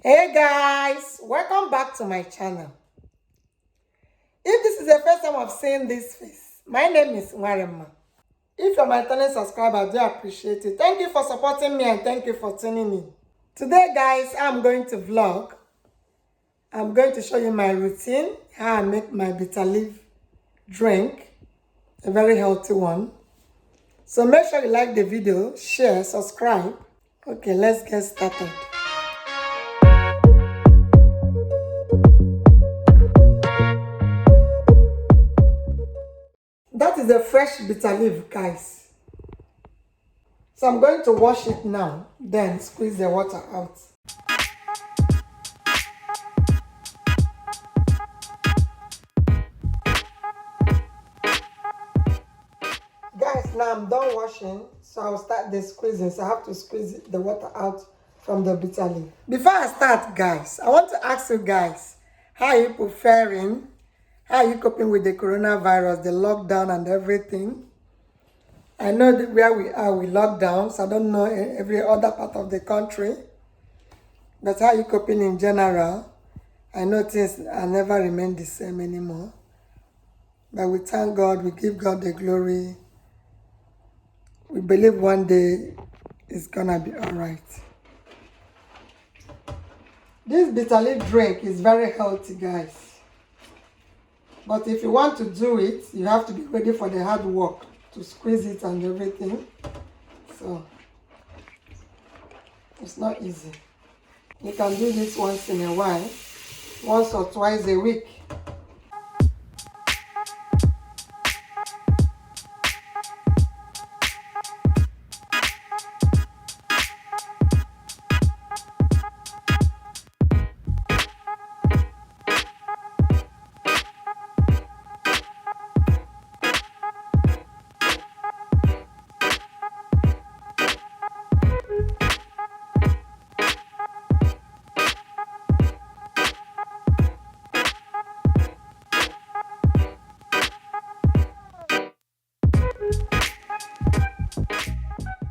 Hey guys, welcome back to my channel. If this is the first time I've seen this face, my name is Nwarinma. If you're my returning subscriber, I do appreciate it. Thank you for supporting me and thank you for tuning in. Today guys, I'm going to vlog. I'm going to show you my routine, how I make my bitter leaf drink, a very healthy one. So make sure you like the video, share, subscribe. Okay, let's get started. That is a fresh bitter leaf, guys. So I'm going to wash it now, then squeeze the water out. Guys, now I'm done washing, so I'll start the squeezing. So I have to squeeze the water out from the bitter leaf. Before I start, guys, I want to ask you guys, how are you preferring? How are you coping with the coronavirus, the lockdown and everything? I know that where we are with lockdowns. I don't know every other part of the country. But how are you coping in general? I know things are never remain the same anymore. But we thank God, we give God the glory. We believe one day it's gonna be all right. This bitter leaf drink is very healthy, guys. But if you want to do it, you have to be ready for the hard work to squeeze it and everything. So it's not easy. You can do this once in a while, once or twice a week.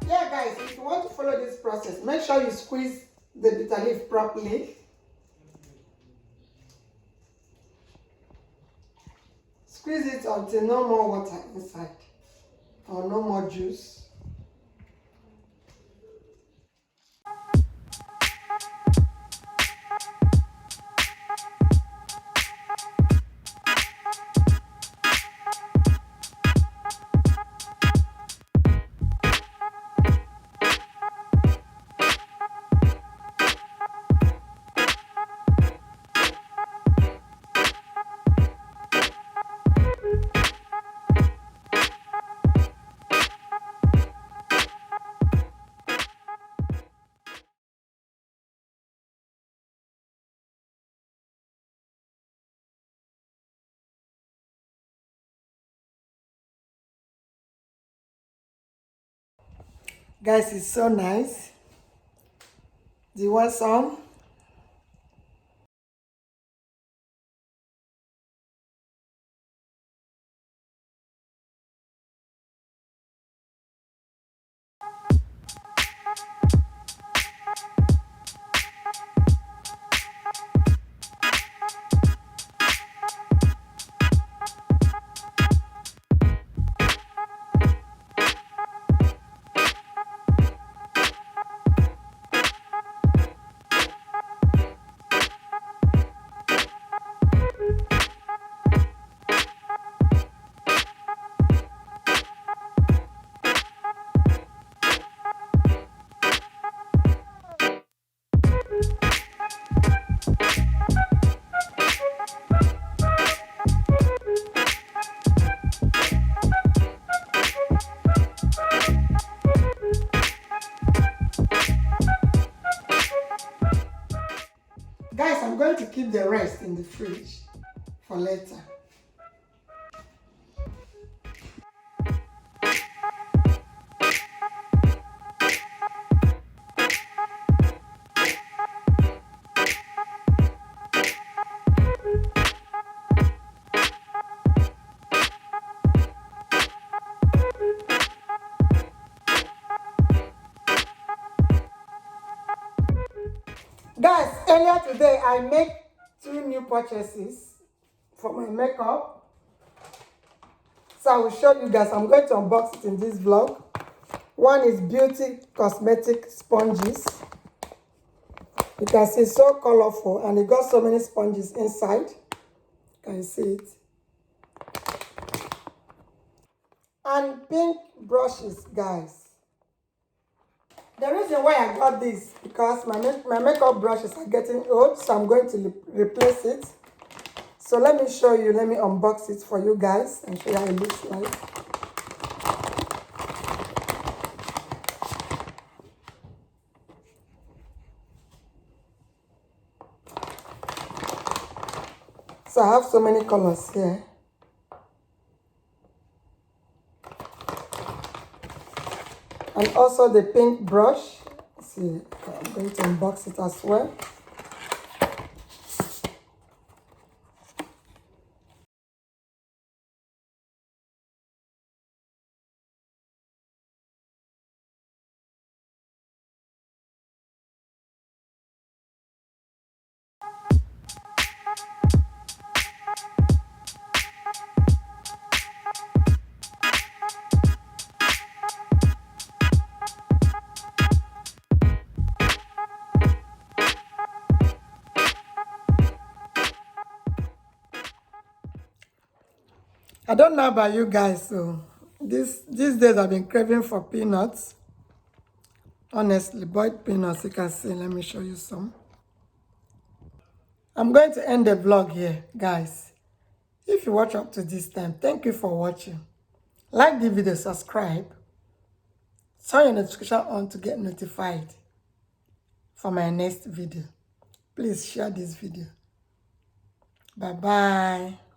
Yeah, guys, if you want to follow this process, make sure you squeeze the bitter leaf properly. Squeeze it until no more water inside or no more juice. Guys, it's so nice. Do you want some? Guys, I'm going to keep the rest in the fridge for later. Guys, earlier today I made 2 new purchases for my makeup. So I will show you guys. I'm going to unbox it in this vlog. One is beauty cosmetic sponges. You can see it's so colorful and it got so many sponges inside. Can you see it? And pink brushes, guys. The reason why I got this because my makeup brushes are getting old, so I'm going to replace it. So let me show you, let me unbox it for you guys and show you how it looks like. So I have so many colors here. And also the pink brush. See, I'm going to unbox it as well. I don't know about you guys, so these days I've been craving for peanuts. Honestly, boiled peanuts, you can see. Let me show you some. I'm going to end the vlog here, guys. If you watch up to this time, thank you for watching. Like the video, subscribe. Turn your notification on to get notified for my next video. Please share this video. Bye-bye.